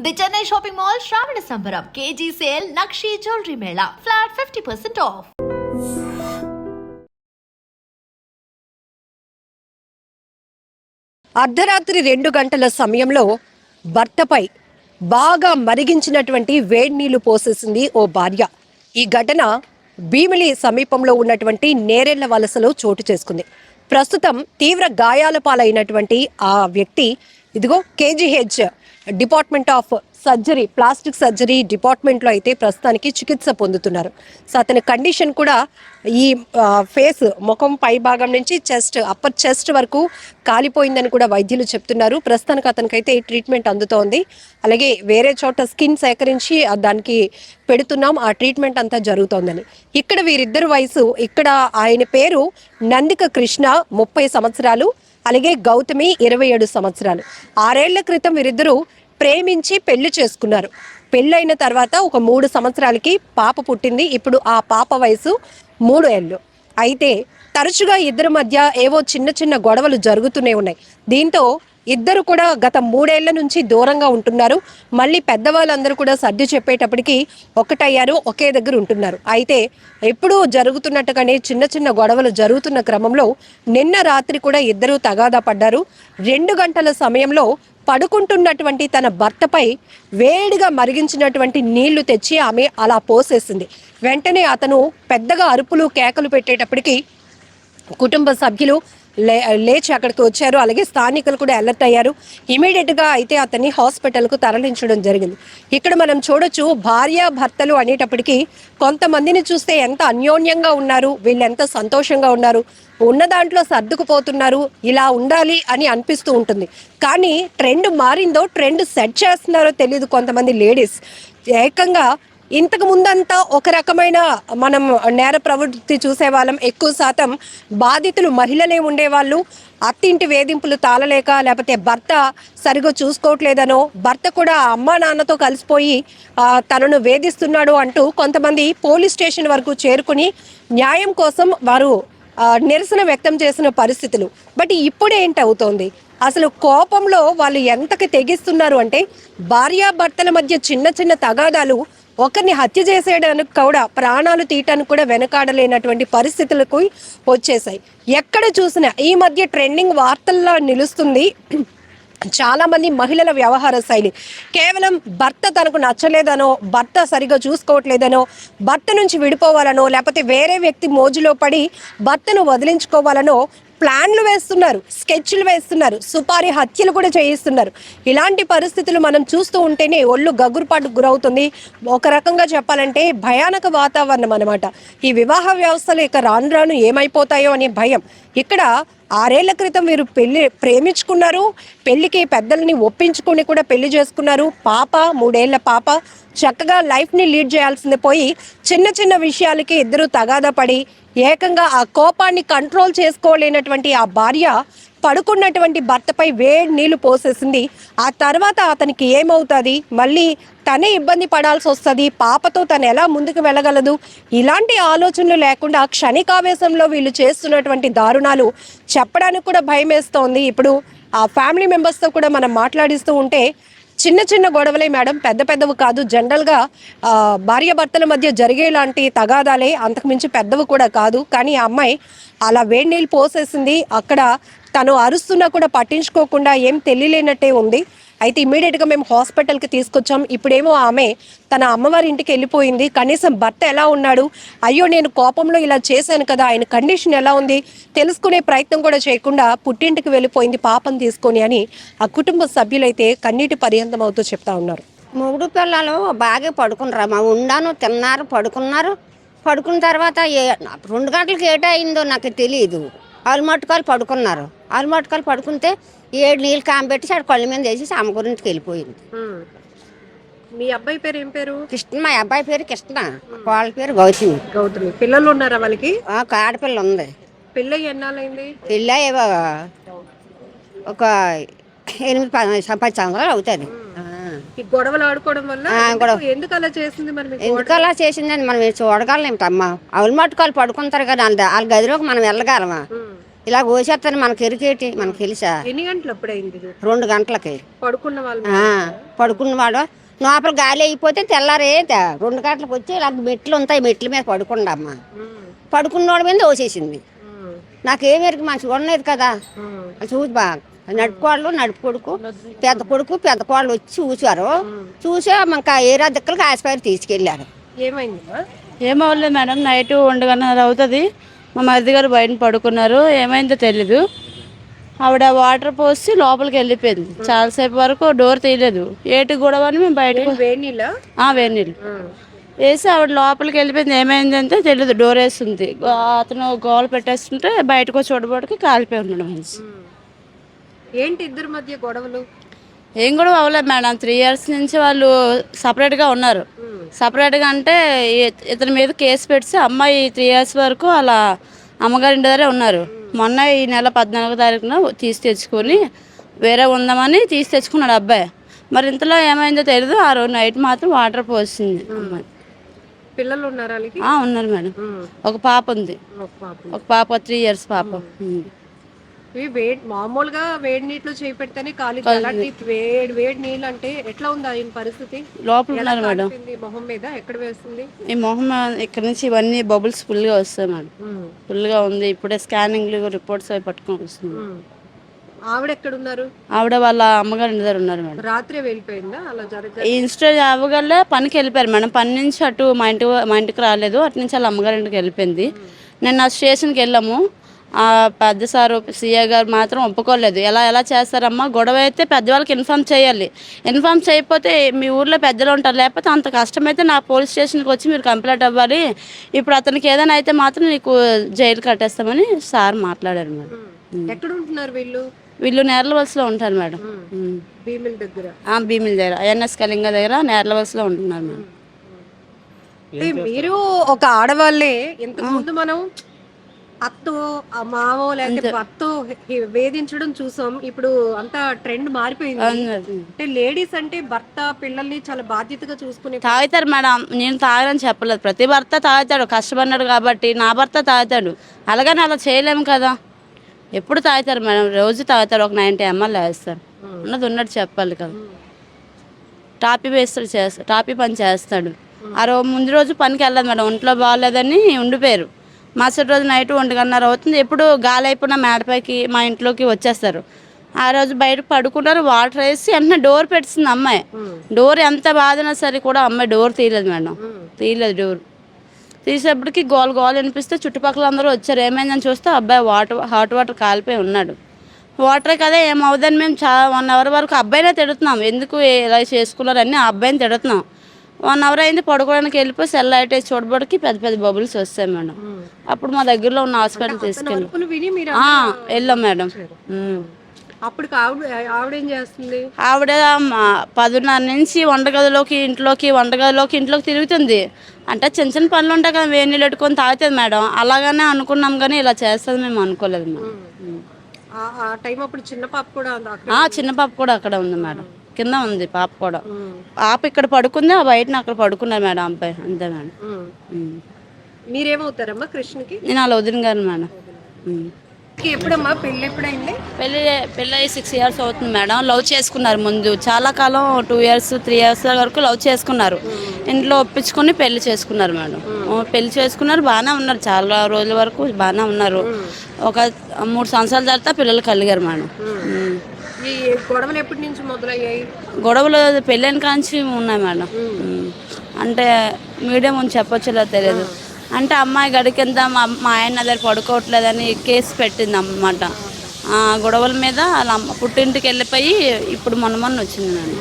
The Chennai shopping mall శ్రావణ సంబరం KG sale nakshi jewellery Mela flat 50% of. అర్ధరాత్రి 2 గంటల సమయంలో భర్తపై బాగా మరిగించినటువంటి వేడి నీళ్లు పోసేసింది ఓ భార్య. ఈ ఘటన భీమిలి సమీపంలో ఉన్నటువంటి నేరెళ్ల వలసలో చోటు చేసుకుంది. ప్రస్తుతం తీవ్ర గాయాల పాలైనటువంటి ఆ వ్యక్తి ఇదిగో KGH department of surgery plastic surgery డిపార్ట్మెంట్లో అయితే ప్రస్తుతానికి చికిత్స పొందుతున్నారు. సో అతని కండిషన్ కూడా ఈ ఫేస్ ముఖం పై భాగం నుంచి అప్పర్ చెస్ట్ వరకు కాలిపోయిందని కూడా వైద్యులు చెప్తున్నారు. ప్రస్తుతానికి అతనికైతే ట్రీట్మెంట్ అందుతోంది. అలాగే వేరే చోట స్కిన్ సేకరించి దానికి పెడుతున్నాం, ఆ ట్రీట్మెంట్ అంతా జరుగుతోందని. ఇక్కడ వీరిద్దరు వయసు, ఇక్కడ ఆయన పేరు నందిక కృష్ణ 30 సంవత్సరాలు, అలాగే గౌతమి 27 సంవత్సరాలు. 6 ఏళ్ల క్రితం వీరిద్దరూ ప్రేమించి పెళ్లి చేసుకున్నారు. పెళ్ళైన తర్వాత ఒక 3 సంవత్సరాలకి పాప పుట్టింది. ఇప్పుడు ఆ పాప వయసు 3 ఏళ్ళు. అయితే తరచుగా ఇద్దరి మధ్య ఏవో చిన్న చిన్న గొడవలు జరుగుతూనే ఉన్నాయి. దీంతో ఇద్దరు కూడా గత 3 ఏళ్ల నుంచి దూరంగా ఉంటున్నారు. మళ్ళీ పెద్దవాళ్ళందరూ కూడా సర్ది చెప్పేటప్పటికి ఒకటయ్యారు, ఒకే దగ్గర ఉంటున్నారు. అయితే ఎప్పుడూ జరుగుతున్నట్టుగానే చిన్న చిన్న గొడవలు జరుగుతున్న క్రమంలో నిన్న రాత్రి కూడా ఇద్దరూ తగాదా పడ్డారు. 2 గంటల సమయంలో పడుకుంటున్నటువంటి తన భర్తపై వేడిగా మరిగించినటువంటి నీళ్లు తెచ్చి ఆమె అలా పోసేసింది. వెంటనే అతను పెద్దగా అరుపులు కేకలు పెట్టేటప్పటికి కుటుంబ సభ్యులు లేచి అక్కడికి వచ్చారు. అలాగే స్థానికులు కూడా అలర్ట్ అయ్యారు. ఇమీడియట్గా అయితే అతన్ని హాస్పిటల్కు తరలించడం జరిగింది. ఇక్కడ మనం చూడొచ్చు, భార్య భర్తలు అనేటప్పటికీ కొంతమందిని చూస్తే ఎంత అన్యోన్యంగా ఉన్నారు, వీళ్ళు ఎంత సంతోషంగా ఉన్నారు, ఉన్న దాంట్లో సర్దుకుపోతున్నారు, ఇలా ఉండాలి అని అనిపిస్తూ ఉంటుంది. కానీ ట్రెండ్ మారిందో, ట్రెండ్ సెట్ చేస్తున్నారో తెలియదు కొంతమంది లేడీస్. ఏకంగా ఇంతకు ముందంతా ఒక రకమైన మనం నేర ప్రవృత్తి చూసేవాళ్ళం. ఎక్కువ శాతం బాధితులు మహిళలే ఉండేవాళ్ళు. అత్తింటి వేధింపులు తాళలేక, లేకపోతే భర్త సరిగా చూసుకోవట్లేదనో, భర్త కూడా అమ్మా నాన్నతో కలిసిపోయి తనను వేధిస్తున్నాడు అంటూ కొంతమంది పోలీస్ స్టేషన్ వరకు చేరుకుని న్యాయం కోసం వారు నిరసన వ్యక్తం చేసిన పరిస్థితులు. బట్ ఇప్పుడు ఏంటవుతోంది, అసలు కోపంలో వాళ్ళు ఎంతకి తెగిస్తున్నారు అంటే, భార్యాభర్తల మధ్య చిన్న చిన్న తగాదాలు ఒకరిని హత్య చేసేయడానికి కూడా, ప్రాణాలు తీయటానికి కూడా వెనకాడలేనటువంటి పరిస్థితులకు వచ్చేసాయి. ఎక్కడ చూసినా ఈ మధ్య ట్రెండింగ్ వార్తల్లో నిలుస్తుంది చాలా మంది మహిళల వ్యవహార శైలి. కేవలం భర్త తనకు నచ్చలేదనో, భర్త సరిగా చూసుకోవట్లేదనో, భర్త నుంచి విడిపోవాలనో, లేకపోతే వేరే వ్యక్తి మోజులో పడి భర్తను వదిలించుకోవాలనో ప్లాన్లు వేస్తున్నారు, స్కెచ్లు వేస్తున్నారు, సుపారీ హత్యలు కూడా చేయిస్తున్నారు. ఇలాంటి పరిస్థితులు మనం చూస్తూ ఉంటేనే ఒళ్ళు గగురుపాటుకు గురవుతుంది. ఒక రకంగా చెప్పాలంటే భయానక వాతావరణం అనమాట. ఈ వివాహ వ్యవస్థలు ఇక రాను రాను ఏమైపోతాయో అనే భయం. ఇక్కడ 6 ఏళ్ల క్రితం వీరు ప్రేమించుకున్నారు, పెళ్లికి పెద్దల్ని ఒప్పించుకొని కూడా పెళ్లి చేసుకున్నారు. పాప 3 ఏళ్ల పాప, చక్కగా లైఫ్ని లీడ్ చేయాల్సింది పోయి చిన్న చిన్న విషయాలకి ఇద్దరు తగాదా పడి ఏకంగా ఆ కోపాన్ని కంట్రోల్ చేసుకోలేనటువంటి ఆ భార్య పడుకున్నటువంటి భర్తపై వేడి నీళ్లు పోసేసింది. ఆ తర్వాత అతనికి ఏమవుతుంది, మళ్ళీ తనే ఇబ్బంది పడాల్సి వస్తుంది, పాపతో తను ఎలా ముందుకు వెళ్ళగలదు, ఇలాంటి ఆలోచనలు లేకుండా క్షణికావేశంలో వీళ్ళు చేస్తున్నటువంటి దారుణాలు చెప్పడానికి కూడా భయం వేస్తోంది. ఇప్పుడు ఆ ఫ్యామిలీ మెంబర్స్తో కూడా మనం మాట్లాడిస్తూ ఉంటే చిన్న చిన్న గొడవలే మేడం, పెద్ద పెద్దవి కాదు, జనరల్గా భార్యాభర్తల మధ్య జరిగేలాంటి తగాదాలే, అంతకుమించి పెద్దవి కూడా కాదు. కానీ ఆ అమ్మాయి అలా వేడి నీళ్ళు పోసేసింది. అక్కడ తను అరుస్తున్నా కూడా పట్టించుకోకుండా ఏం తెలియలేనట్టే ఉంది. అయితే ఇమీడియట్గా మేము హాస్పిటల్కి తీసుకొచ్చాం. ఇప్పుడేమో ఆమె తన అమ్మవారి ఇంటికి వెళ్ళిపోయింది. కనీసం భర్త ఎలా ఉన్నాడు, అయ్యో నేను కోపంలో ఇలా చేశాను కదా, ఆయన కండిషన్ ఎలా ఉంది తెలుసుకునే ప్రయత్నం కూడా చేయకుండా పుట్టింటికి వెళ్ళిపోయింది పాపం తీసుకొని అని ఆ కుటుంబ సభ్యులైతే కన్నీటి పర్యంతం అవుతూ చెప్తా ఉన్నారు. 3 పిల్లలు బాగా పడుకున్నారు, మా ఉండాను తిన్నారు, పడుకున్నారు. పడుకున్న తర్వాత 2 గంటలకు ఏటో అయిందో నాకు తెలియదు. ఆలుమట్టుకాలు పడుకున్నారు. ఆలుమట్టుకాలు పడుకుంటే 7 నీళ్ళు కాంబెట్టి ఆడ కళ్ళ మీద వేసి అమ్మ గురించికి వెళ్ళిపోయింది. మీ అబ్బాయి పేరు ఏం పేరు? కృష్ణ. మా అబ్బాయి పేరు కృష్ణ, వాళ్ళ పేరు గౌతమి. గౌతమి. పిల్లలు ఉన్నారా వాళ్ళకి? ఆడపిల్ల ఉంది. పెళ్ళి ఎన్నాళ్ళైంది? పెళ్ళి ఒక 8-10 సంవత్సరాలు అవుతుంది. గొడవలు ఆడుకోవడం వల్ల ఎందుకు అలా చేసింది? ఎందుకు అలా చేసిందని మనం చూడగలం అమ్మ. ఆవుల మట్టుకాలు పడుకుంటారు కదా, వాళ్ళ గదిలోకి మనం వెళ్ళగలమా? ఇలా కోసేస్తాను మనకి ఎరికేటి మనకు తెలుసా. ఎన్ని గంటలు అప్పుడైంది? 2 గంటలకి పడుకున్న వాళ్ళు పడుకున్నవాడు లోపల గాలి అయిపోతే తెల్లారే 2 గంటలకు వచ్చి ఇలా మెట్లు ఉంటాయి, మెట్ల మీద పడుకుండమ్మా. పడుకున్నవాడి మీద దోసేసింది. నాకేం ఎరికి మంచిగా ఉన్నది కదా అది చూసి బాగా నడుపుకోళ్ళు నడుపుకొడుకు పెద్ద కోళ్ళు వచ్చి చూసారు. చూసి ఇంకా ఏరా దిక్కలకి ఆసుపత్రి తీసుకెళ్ళారు. ఏమైందమ్మా? ఏమవ్వలేదు మేడం, నైట్ 1:30 అవుతుంది. మా మరిది గారు బయట పడుకున్నారు, ఏమైందో తెలీదు. ఆవిడ వాటర్ పోసి లోపలికి వెళ్ళిపోయింది. చాలాసేపు వరకు డోర్ తీయలేదు. ఏటి గొడవ అని మేము బయటకు వేడి నీళ్ళు వేసి ఆవిడ లోపలికి వెళ్ళిపోయింది. ఏమైంది అంటే తెలియదు. డోర్ వేస్తుంది, అతను గోల పెట్టేస్తుంటే బయటకు చూడబోటికి కాలిపోయి ఉన్నాడు మనిషి. ఏంటి ఇద్దరి మధ్య గొడవలు? ఏం కూడా అవ్వలేదు మేడం. 3 years నుంచి వాళ్ళు సపరేట్గా ఉన్నారు. సపరేట్గా అంటే ఇతని మీద కేసు పెట్టి అమ్మాయి 3 years వరకు అలా అమ్మగారి ఇంటి దగ్గరే ఉన్నారు. మొన్న ఈ నెల 14వ తారీఖున తీసి తెచ్చుకొని వేరే ఉందామని తీసి తెచ్చుకున్నాడు అబ్బాయి. మరి ఇంతలో ఏమైందో తెలియదు. ఆ రోజు నైట్ మాత్రం వాటర్ పోసింది అమ్మాయి. పిల్లలు ఉన్నారా? ఉన్నారు మేడం. ఒక పాప ఉంది, ఒక పాప 3 years పాప. మామూలుగా వేడి నీటిలో చేయి పెడితేనే కాలి, వేడి నీళ్ళు అంటే ఎట్లా ఉంది ఆయన పరిస్థితి? లోపల ఉన్నారు మేడం. మొహం మీద ఎక్కడ వేస్తుంది? ఈ మొహం ఇక్కడ నుంచి ఇవన్నీ బబుల్స్ ఫుల్గా వస్తాయి మేడం. ఫుల్గా ఉంది. ఇప్పుడే స్కానింగ్లు రిపోర్ట్స్ అవి పట్టుకొని వస్తుంది. ఆవిడ ఎక్కడ ఉన్నారు? ఆవిడ వాళ్ళ అమ్మగారి ఇంటి దగ్గర ఉన్నారు మేడం. రాత్రి వెళ్ళిపోయిందా? అలా జరగదు. ఈ ఇన్స్టెంట్ అవ్వగలే పనికి వెళ్ళిపోయారు మేడం. పని నుంచి అటు మా ఇంటికి రాలేదు. అటు నుంచి వాళ్ళ అమ్మగారి ఇంటికి వెళ్ళిపోయింది. నేను ఆ స్టేషన్కి వెళ్ళాము. పెద్ద సారు సీఏ గారు మాత్రం ఒప్పుకోలేదు. ఎలా చేస్తారమ్మా, గొడవ అయితే పెద్దవాళ్ళకి ఇన్ఫామ్ చేయాలి. ఇన్ఫామ్ చేయకపోతే మీ ఊర్లో పెద్దలు ఉంటారు, లేకపోతే అంత కష్టమైతే నా పోలీస్ స్టేషన్కి వచ్చి మీరు కంప్లైంట్ అవ్వాలి. ఇప్పుడు అతనికి ఏదైనా అయితే మాత్రం నీకు జైలు కట్టేస్తామని సార్ మాట్లాడారు మేడం. ఎక్కడ ఉంటున్నారు వీళ్ళు? వీళ్ళు నేర్లవలసలో ఉంటారు మేడం. భీమిల దగ్గర ఐఎన్ఎస్ కళింగ దగ్గర నేర్లవలసలో ఉంటున్నారు మేడం. మీరు ఒక ఆడవాళ్ళే ఇంతకు ముందు మనం అత్తో మావో లేకపోతే భర్తో వేధించడం చూసాం. ఇప్పుడు అంతా ట్రెండ్ మారిపోయింది. అంటే లేడీస్ అంటే భర్త పిల్లల్ని చాలా బాధ్యతగా చూసుకునే తాగుతారు మేడం. నేను తాగని చెప్పలేదు. ప్రతి భర్త తాగుతాడు, కష్టపడినాడు కాబట్టి. నా భర్త తాగుతాడు, అలాగని అలా చేయలేము కదా. ఎప్పుడు తాగుతారు మేడం, రోజు తాగుతారు. ఒక 90 ml వేస్తారు. ఉన్నట్టు చెప్పాలి కదా. టాపీ పని చేస్తాడు. ముందు రోజు పనికి వెళ్ళదు మేడం, ఒంట్లో బాగాలేదని ఉండిపోయారు. మరుసటి రోజు నైట్ 1:30 అవుతుంది. ఎప్పుడు గాలి అయిపోయిన మేడపైకి మా ఇంట్లోకి వచ్చేస్తారు. ఆ రోజు బయట పడుకున్నారు. వాటర్ వేసి వెంటనే డోర్ పెట్టింది అమ్మాయి. డోర్ ఎంత బాధనా సరే కూడా అమ్మాయి డోర్ తీయలేదు మేడం. డోర్ తీసేపటికి గోల వినిపిస్తే చుట్టుపక్కల అందరూ వచ్చారు. ఏమైందని చూస్తే అబ్బాయి హాట్ వాటర్ కాలిపోయి ఉన్నాడు. వాటరే కదా ఏమవుదని మేము 1 hour వరకు అబ్బాయినే తిడుతున్నాం. ఎందుకు ఇలా చేసుకున్నారని ఆ అబ్బాయిని తిడుతున్నాం. 1 hour అయింది. పడుకోవడానికి వెళ్ళిపోయి సెల్ లైట్ వేసి చూడబడికి పెద్ద బబుల్స్ వస్తాయి మేడం. అప్పుడు మా దగ్గరలో ఉన్న హాస్పిటల్ తీసుకెళ్ళి వెళ్ళాం మేడం. అప్పుడు ఆవిడ ఏం చేస్తుంది? ఆవిడ 10:30 నుంచి వంటగదిలోకి తిరుగుతుంది. అంటే చిన్న పనులు ఉంటాయి కదా, వేడి నీళ్ళు పెట్టుకొని తాగుతుంది మేడం. అలాగనే అనుకున్నాం కానీ ఇలా చేస్తుంది మేము అనుకోలేదు మేడం. చిన్న పాప కూడా అక్కడ ఉంది మేడం, కింద ఉంది పాప కూడా. పాప ఇక్కడ పడుకుంది, ఆ బయటని అక్కడ పడుకున్నారు మేడం అబ్బాయి. అంతే మేడం. మీరేమవుతారమ్మా కృష్ణకి? నేను అలా వదిన గారు మేడం. ఎప్పుడమ్మా పెళ్ళి ఎప్పుడైంది? పెళ్ళి 6 years అవుతుంది మేడం. లవ్ చేసుకున్నారు ముందు చాలా కాలం, 2 years 3 years వరకు లవ్ చేసుకున్నారు. ఇంట్లో ఒప్పించుకొని పెళ్లి చేసుకున్నారు మేడం. పెళ్లి చేసుకున్నారు, బాగానే ఉన్నారు. చాలా రోజుల వరకు బాగానే ఉన్నారు. ఒక 3 సంవత్సరాల తర్వాత పిల్లలు కలిగారు మేడం. గొడవలు ఎప్పటి నుంచి మొదలయ్యాయి? గొడవలు పెళ్ళైన కాంచి ఉన్నాయి మేడం. అంటే మీడియం అని చెప్పొచ్చులో తెలియదు. అంటే అమ్మాయి గడికింద మా ఆయన దగ్గర పడుకోవట్లేదని కేసు పెట్టింది అన్నమాట. గొడవల మీద వాళ్ళ పుట్టింటికి వెళ్ళిపోయి ఇప్పుడు మొన్న వచ్చింది మేడం.